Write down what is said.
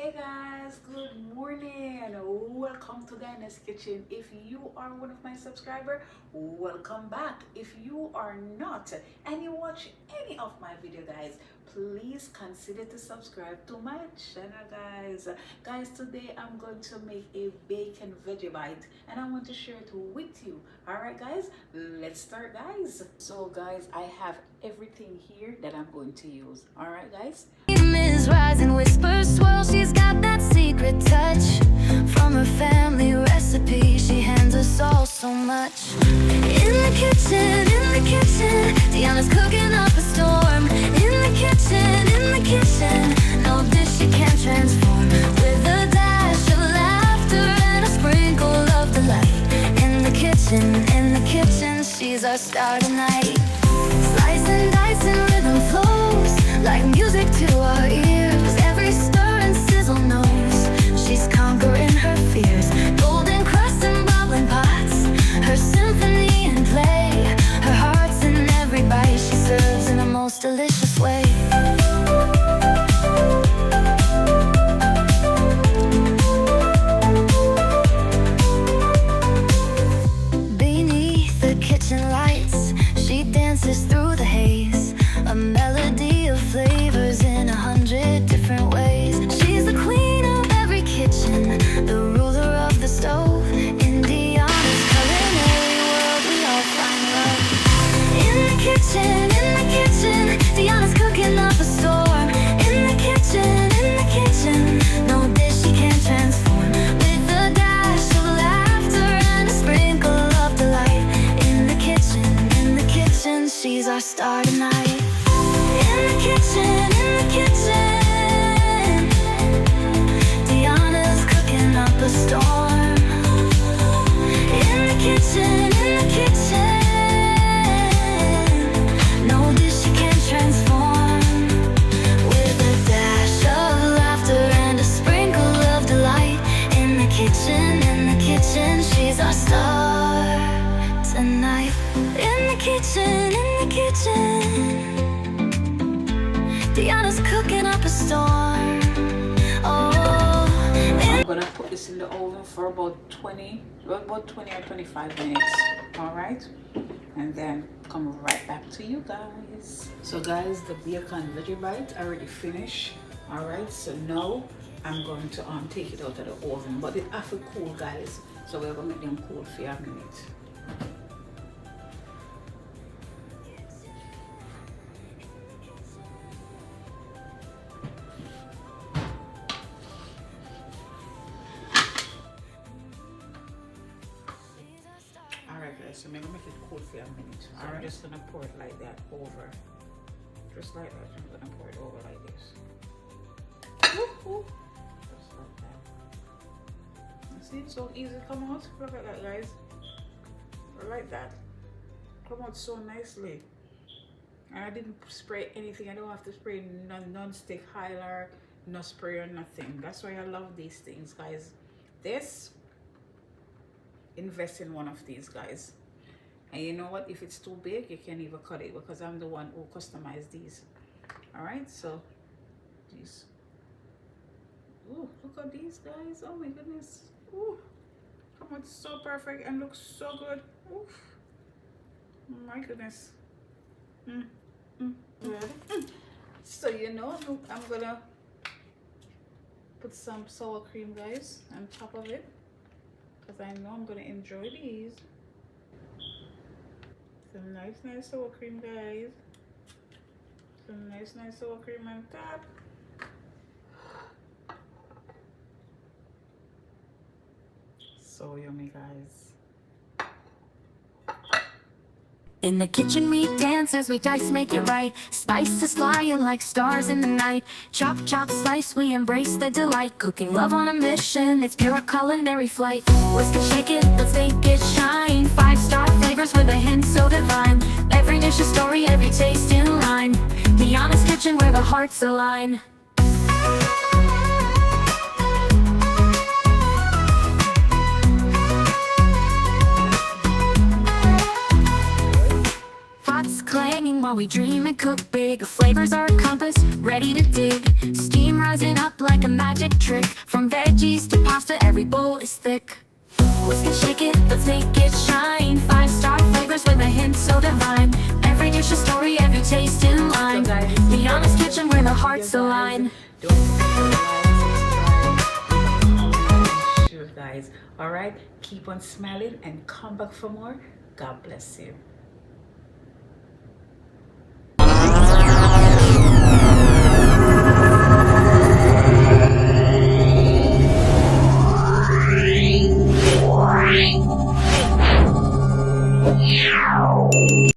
Hey guys, good morning and welcome to Dinah's Kitchen. If you are one of my subscribers, welcome back. If you are not and you watch any of my video guys, please consider to subscribe to my channel guys. Today I'm going to make a bacon veggie bite and I want to share it with you. All right guys, let's start guys. So guys, I have everything here that I'm going to use. All right guys, Is rising, whispers swirl. She's got that secret touch from her family recipe. She hands us all so much. In the kitchen, Deanna's cooking up a storm. In the kitchen, no dish she can't transform. With a dash of laughter and a sprinkle of delight. In the kitchen, she's our star tonight. Slice and dice and rhythm flows like music to our ears. Every stir and sizzle knows she's conquering her fears. Golden crust and bubbling pots, her symphony in play. Her heart's in every bite she serves in the most delicious way. Beneath the kitchen lights, she dances through the haze. A melody of flavors in 100 different ways. She's the queen of every kitchen, the ruler of the stove. In Diana's culinary world, we all find love. In the kitchen, Diana's cooking up a storm. In the kitchen, no dish she can't transform. With a dash of laughter and a sprinkle of delight. In the kitchen, she's our star tonight. In the kitchen, Diana's cooking up a storm. In the kitchen, no dish she can't transform. With a dash of laughter and a sprinkle of delight. In the kitchen, she's our star tonight. In the kitchen, Diana's cooking up a storm. I'm gonna put this in the oven for about 20 or 25 minutes. All right, and then come right back to you guys. So guys, the bacon veggie bite already finished. All right, so now I'm going to take it out of the oven, but it have to cool guys, so we're gonna make them cool for a minute. So I'm gonna make it cool for a minute. So I'm just gonna pour it like that over. Just like that. I'm gonna pour it over like this. Just like that. You see, it's so easy to come out. Look at that guys. I like that. Come out so nicely. And I didn't spray anything. I don't have to spray non-stick highlighter, no spray or nothing. That's why I love these things guys. Invest in one of these guys. And you know what, if it's too big you can even cut it, because I'm the one who customized these. All right, so these, oh look at these guys, oh my goodness, oh come on, so perfect and looks so good. Oof. My goodness. So you know, I'm gonna put some sour cream guys on top of it, because I know I'm gonna enjoy these. Some nice sour cream guys. Some nice sour cream on top. So yummy guys. In the kitchen we dance as we dice, make it right. Spices flying like stars in the night. Chop, chop, slice, we embrace the delight. Cooking love on a mission, it's pure culinary flight. Whisk and shake it, let's make it shine. 5-star flavors with a hint so divine. Every dish a story, every taste in line. The honest kitchen where the hearts align. Clanging while we dream and cook big. Flavors are a compass, ready to dig. Steam rising up like a magic trick. From veggies to pasta, every bowl is thick. Whisk and shake it, let's make it shine. 5-star flavors with a hint so divine. Every dish a story, every taste in line. The honest kitchen where the hearts align. Sure, guys. All right, keep on smiling and come back for more. God bless you.